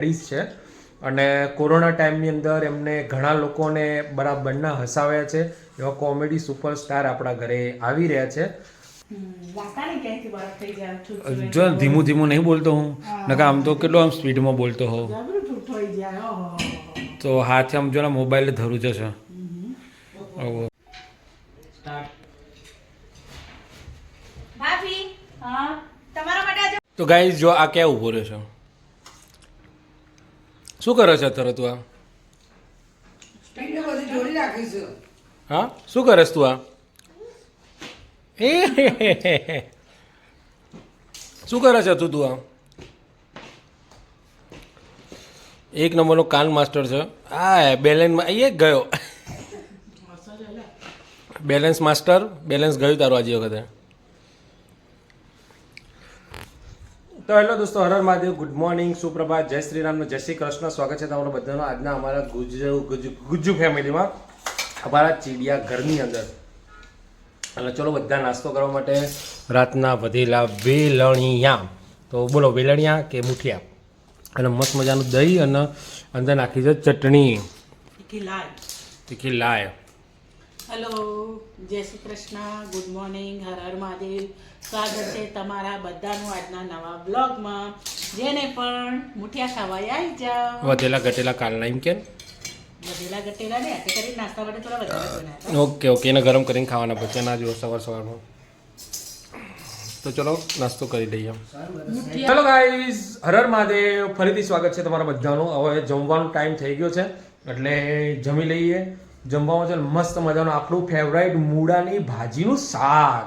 છે અને કોરોના ટાઈમની અંદર એમને ઘણા લોકોને બરાબરના હસાવ્યા છે. એવા કોમેડી સુપરસ્ટાર આપણા ઘરે આવી રહ્યા છે. જો ધીમું ધીમું નહીં બોલતો હું, નકા આમ તો કેટલો આમ સ્પીડમાં બોલતો હોઉં. તો હાથે આમ જો ને મોબાઈલ ધરું જશે. તો ગાઈઝ જો આ ક્યાં ઊભો રહ્યો છે? શું કરે છે અત્યારે તું? હા, શું કરેશ તું? શું કરે છે તું? એક નંબરનો કાન માસ્ટર છે. હા, બેલેન્સ અહીંયા ગયો. બેલેન્સ માસ્ટર, બેલેન્સ ગયું તારું આજે વખતે. તો હેલો દોસ્તો, હર મહાદેવ, ગુડ મોર્નિંગ, સુપ્રભાત, જય શ્રી રામ, જય શ્રી કૃષ્ણ. સ્વાગત છે તમારું બધાનો આજના અમારા ગુજ્જુ ફેમિલીમાં, અમારા ચીડિયા ઘરની અંદર. અને ચલો બધા નાસ્તો કરવા માટે રાતના વધેલા વેલણિયા. તો બોલો, વેલણિયા કે મુઠિયા? અને મસ્ત મજાનું દહીં અને અંદર નાખી છે ચટણી, તીખી લાય. હેલો, જય શ્રી કૃષ્ણ, ગુડ મોર્નિંગ, હર હર મહાદેવ. સ્વાગત છે તમારા બધાનું આજના નવા બ્લોગમાં. જેને પણ મુઠિયા ખાવા આવી જાઓ. વધેલા ઘટેલા કાલના એમ કે વધેલા ગટેલા ને હાથે કરી નાસ્તા માટે થોડા વધારે બનાવ્યા. ઓકે ઓકે, એને ગરમ કરીને ખાવાના પછી ના જો સવારમાં. તો ચલો નાસ્તો કરી લઈએ. ચલો ગાઈઝ, હર હર મહાદેવ, ફરીથી સ્વાગત છે તમારા બધાનું. હવે જમવાનો ટાઈમ થઈ ગયો છે એટલે જમી લઈએ. જમવામાં છે મસ્ત મજાનું આપણું ફેવરાઇટ મૂળાની ભાજીનું શાક.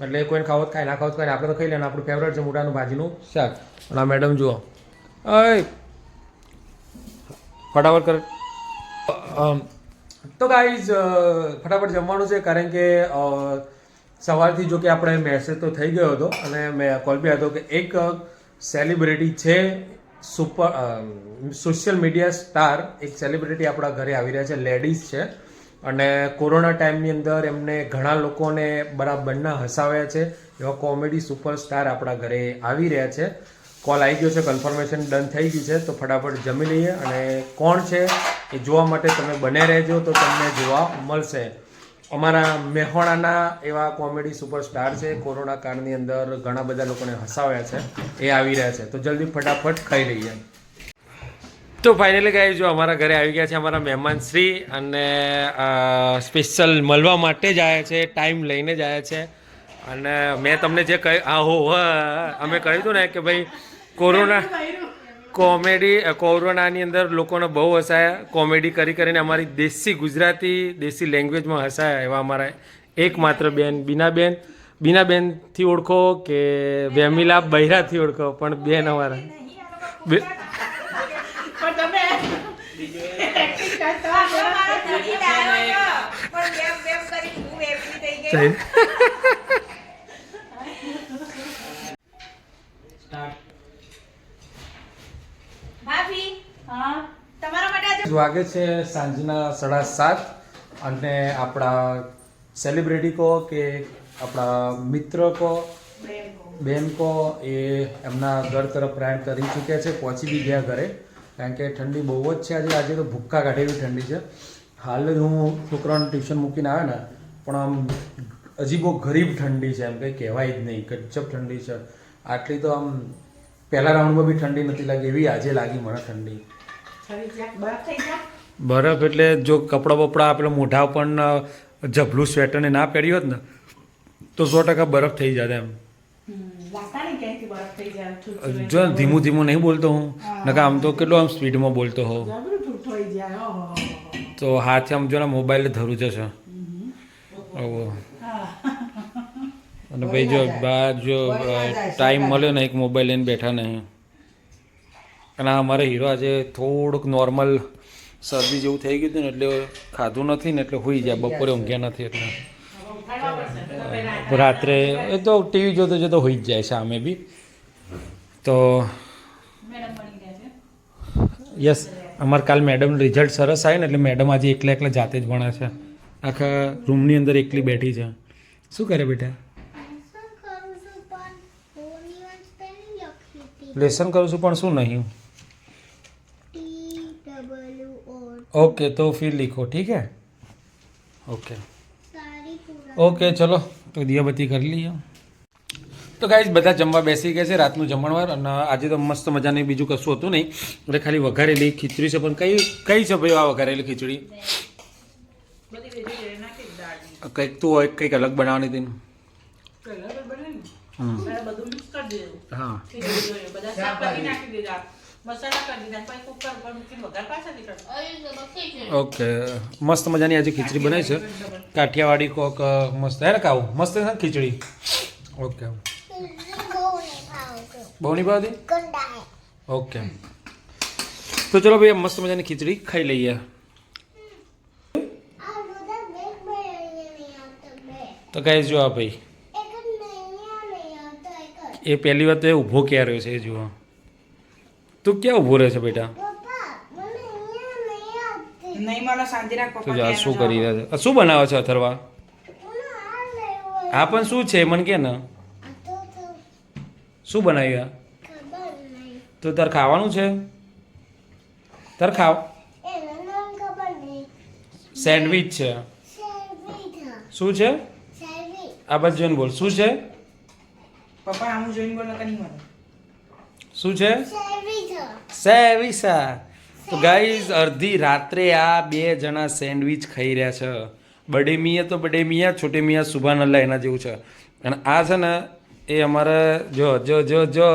એટલે કોઈને ખાવત ખાય, ના ખાવત ખાય, આપણે તો ખાઈ લે. આપણું ફેવરેટ છે મૂળાનું ભાજીનું શાક. અને આ મેડમ જુઓ, અય ફટાફટ કરે. તો ગાઈઝ ફટાફટ જમવાનું છે, કારણ કે સવારથી જો કે આપણે મેસેજ તો થઈ ગયો હતો અને મેં કોલ બી હતો કે એક સેલિબ્રિટી છે, સોશિયલ મીડિયા સ્ટાર, એક સેલિબ્રિટી આપણા ઘરે આવી રહ્યા છે, લેડીઝ છે. અને કોરોના ટાઈમની અંદર એમને ઘણા લોકોને બરાબરના હસાવ્યા છે. એવા કોમેડી સુપરસ્ટાર આપણા ઘરે આવી રહ્યા છે. કોલ આવી ગયો છે, કન્ફર્મેશન ડન થઈ ગયું છે. તો ફટાફટ જમી લઈએ અને કોણ છે એ જોવા માટે તમે બને રહેજો, તો તમને જોવા મળશે. અમારા મહેસાણાના એવા કોમેડી સુપરસ્ટાર છે, કોરોના કાળની અંદર ઘણા બધા લોકોને હસાવ્યા છે, એ આવી રહ્યા છે. તો જલ્દી ફટાફટ ખાઈ લઈએ. તો ફાઇનલી ગાઈસ, જો અમારા ઘરે આવી ગયા છે અમારા મહેમાન શ્રી, અને સ્પેશિયલ મળવા માટે જ આવ્યા છે, ટાઈમ લઈને જ આવ્યા છે. અને મેં તમને જે કહ્યું, અમે કહ્યું હતું ને કે ભાઈ કોરોનાની અંદર લોકોને બહુ હસાયા, કોમેડી કરીને અમારી દેશી ગુજરાતી દેશી લેંગ્વેજમાં હસાયા. એવા અમારા એકમાત્ર બેન બીનાબેનથી ઓળખો કે વેમિલા બૈરાથી ઓળખો, પણ બેન અમારા વાગે છે સાંજના 7:30. અને આપણા સેલિબ્રિટી કહો કે આપણા મિત્ર કહો, બેન કહો, એ એમના ઘર તરફ પ્રયાણ કરી ચૂક્યા છે, પહોંચી બી ગયા ઘરે. કારણ કે ઠંડી બહુ જ છે આજે તો ભૂક્કા કાઢેલી ઠંડી છે. હાલ જ હું છોકરાઓને ટ્યુશન મૂકીને આવ્યો ને, પણ આમ હજી બહુ ગરીબ ઠંડી છે, એમ કંઈ કહેવાય જ નહીં, ગજબ ઠંડી છે. આટલી તો આમ પહેલા રાઉન્ડમાં બી ઠંડી નથી લાગી, એવી આજે લાગી મને ઠંડી. બરફ એટલે જો કપડાં બપડા આપણે મોઢા પણ જબલું સ્વેટરને ના પહેર્યું હોત ને તો 100% બરફ થઈ જાય એમ. જો ધીમું ધીમું નહીં બોલતો હું, નકા આમ તો કેટલો આમ સ્પીડમાં બોલતો હોઉં. તો હાથે આમ જો ને મોબાઈલ ધરું જશે. અને ભાઈ જો બહાર જો ટાઈમ મળ્યો ને, એક મોબાઈલ લઈને બેઠા નહીં. અને અમારે હીરો આજે થોડુંક નોર્મલ શરદી જેવું થઈ ગયું હતું ને, એટલે ખાધું નથી ને, એટલે હોઈ જાય. બપોરે ઊંઘ્યા નથી એટલે રાત્રે એ તો ટીવી જોતો જોતો હોઈ જ જાય છે આમે બી. તો યસ, અમારે કાલ મેડમ રિઝલ્ટ સરસ આવે ને, એટલે મેડમ આજે એકલા જાતે જ ભણે છે. આખા રૂમની અંદર એકલી બેઠી છે. શું કરે બેટા? લેસન કરું છું પણ શું નહીં. ओके तो फिर लिखो ठीक है ओके ओके चलो तो दियाबत्ती कर लिया તો ગાઈઝ બધા જમવા બેસી ગયા છે રાતનું જમણવાર અને આજે તો મસ્ત મજાની બીજું કશું હતું નહીં એટલે ખાલી વઘારેલી ખીચડી છે પણ કઈ છે ભાઈ આ વઘારેલી ખીચડી કંઈક તું હોય કંઈક અલગ બનાવવાની હતી હા ઓકે મસ્ત મજાની આજે ખીચડી બનાવી છે કાઠિયાવાડી કોક મસ્ત હે ને ખાવું મસ્ત છે ને ખીચડી ઓકે બહુ નહીં ભાવતી ઓકે તો ચલો ભાઈ મસ્ત મજાની ખીચડી ખાઈ લઈએ તો ગાઈસ જો આ ભાઈ એ પહેલી વાત તો એ ઊભો ક્યાં રહ્યો છે એ જુઓ તું ક્યાં ઊભો રહે છે બેટા તું જા શું કરી રહ્યા છે શું બનાવે છે અથર્વા આ પણ શું છે મને કે ને શું બનાવ્યું તો તાર ખાવાનું છે તાર ખાવ સેન્ડવિચ છે શું છે આ બાજુ જોઈને બોલ શું છે પપ્પા આમ જોઈને બોલો કે નહીં મને શું છે સેવિસા તો ગાઈઝ અડધી રાત્રે આ બે જણા સેન્ડવિચ ખાઈ રહ્યા છે બડે મિયા તો બડે મિયા છોટે મિયા સુભાન અલ્લાહ એના જેવું છે અને આ છે ને એ અમારે જો જો જો જો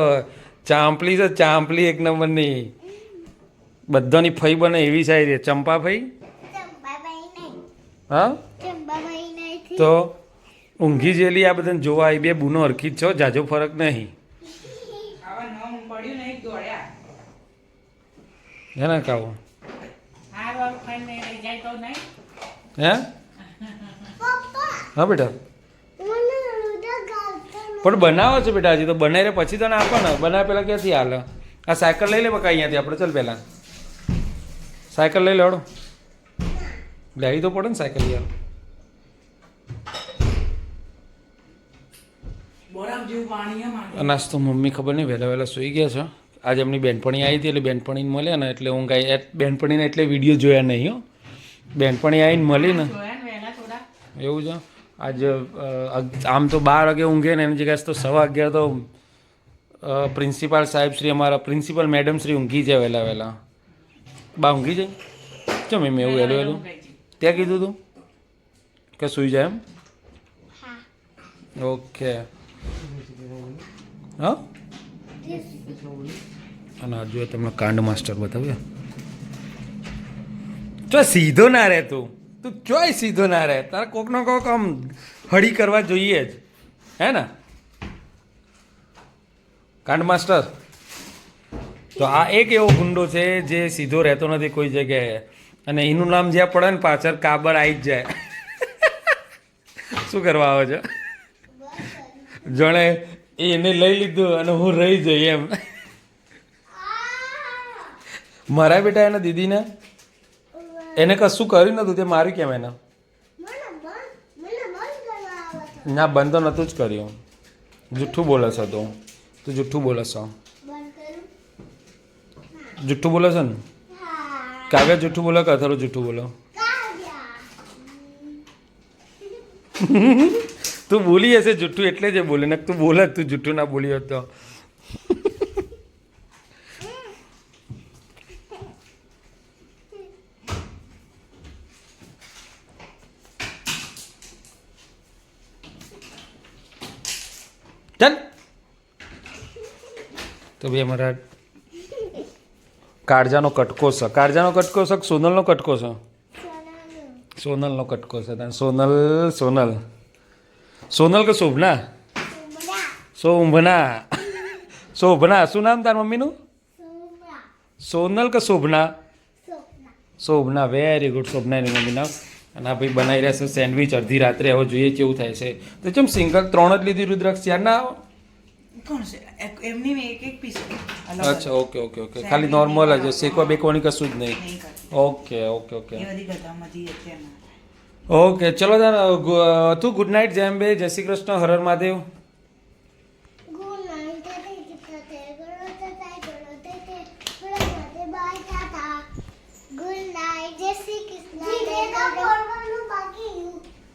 ચાંપલી છે ચાંપલી એક નંબરની બધાની ફઈ બને એવી સારી ચંપા ફઈ હા તો ઊંઘી જેલી આ બધાને જોવા આવી બે બુનો હરખી જ છો જાજો ફરક નહીં હે ને કાવો હે હા બેટા પણ બનાવો છે બેટા હજી તો બનાવી પછી તને આપો ને બનાવે પેલા ક્યાંથી હાલે આ સાયકલ લઈ લે બકા અહીંયાથી આપણે ચાલ પહેલાં સાયકલ લઈ લેવડો લેવી તો પડે ને સાયકલ યાર નાસ્તો મમ્મી ખબર નહીં વહેલા વહેલા સૂઈ ગયા છે આજે એમની બેનપણી આવી હતી એટલે બેનપણીને મળ્યા ને એટલે હું કાંઈ બેનપણીને એટલે વિડીયો જોયા નહીં હો બેનપણી આવીને મળી ને એવું છે આજે આમ તો 12 વાગે ઊંઘે ને એની જગ્યાએ તો 11:15 તો પ્રિન્સિપાલ સાહેબ શ્રી અમારા પ્રિન્સિપલ મેડમ શ્રી ઊંઘી જાય વહેલા વહેલા બા ઊંઘી જાય ચમ એમ એવું વહેલું વહેલું ત્યાં કીધું તું કે સૂઈ જાય એમ ઓકે હા અને આ જોઈએ તમને કાંડ માસ્ટર બતાવ્યા તો સીધો ના રહે તું ચોય સીધો ના રહે તારે કોકનો કોક આમ હળી કરવા જોઈએ જ હે ને કાંડ માસ્ટર તો આ એક એવો ગુંડો છે જે સીધો રહેતો નથી કોઈ જગ્યાએ અને એનું નામ જ્યાં પડે ને પાછળ કાબર આવી જ જાય શું કરવા આવે છે જાણે એને લઈ લીધું અને હું રહી જઈ એમ મારા બેટા એના દીદીને એને કશું કર્યું નતું તે માર્યું કેમ એને ના બંધ તો નતું જ કર્યું જુઠ્ઠું બોલે છે તું જુઠ્ઠું બોલે છે જુઠ્ઠું બોલે છે ને કાવ્ય જુઠ્ઠું બોલે કે અથરો જુઠ્ઠું બોલો તું બોલી હશે જુઠ્ઠું એટલે જ બોલે ને તું બોલે તું જુઠ્ઠું ના બોલી હોત તો ચાલ તો ભાઈ અમારા કાળજાનો કટકો છે કાળજાનો કટકો છે સોનલનો કટકો છે સોનલનો કટકો છે સોનલ સોનલ સોનલ કે શોભના શોભના શોભના શું નામ તાર મમ્મીનું સોનલ કે શોભના શોભના વેરી ગુડ શોભના એની મમ્મીના અને આ ભાઈ બનાવી રહ્યા છે સેન્ડવિચ અડધી રાત્રે હવે જોઈએ કેવું થાય છે તો ચમ સિંગલ 3 જ લીધી રુદ્રાક્ષ યાર ના કોણ છે એમની એક એક પીસ અચ્છા ઓકે ઓકે ઓકે ખાલી નોર્મલ જ શેકવા બેકવાની કશું જ નહીં ઓકે ઓકે ઓકે ઓકે ચલો તાર તું ગુડ નાઇટ જેમ્બે જય શ્રી કૃષ્ણ હર હર મહાદેવ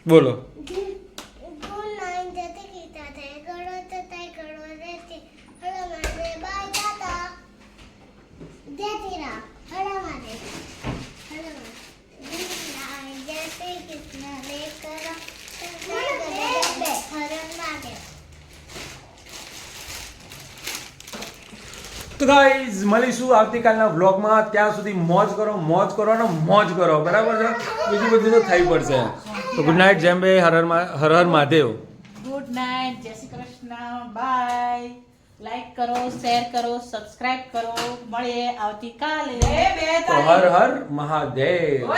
બોલો તો ગાઈઝ મળીશું આવતીકાલના વ્લોગમાં. ત્યાં સુધી મોજ કરો અને મોજ કરો, બરાબર છે? બીજું બધું તો થઈ પડશે. તો ગુડ નાઇટ, જેમ બે હર હર મહાદેવ. ગુડ નાઇટ, જય શ્રી કૃષ્ણ, બાય. લાઈક કરો, શેર કરો, સબસ્ક્રાઇબ કરો. મળીએ આવતીકાલે. તો હર હર મહાદેવ.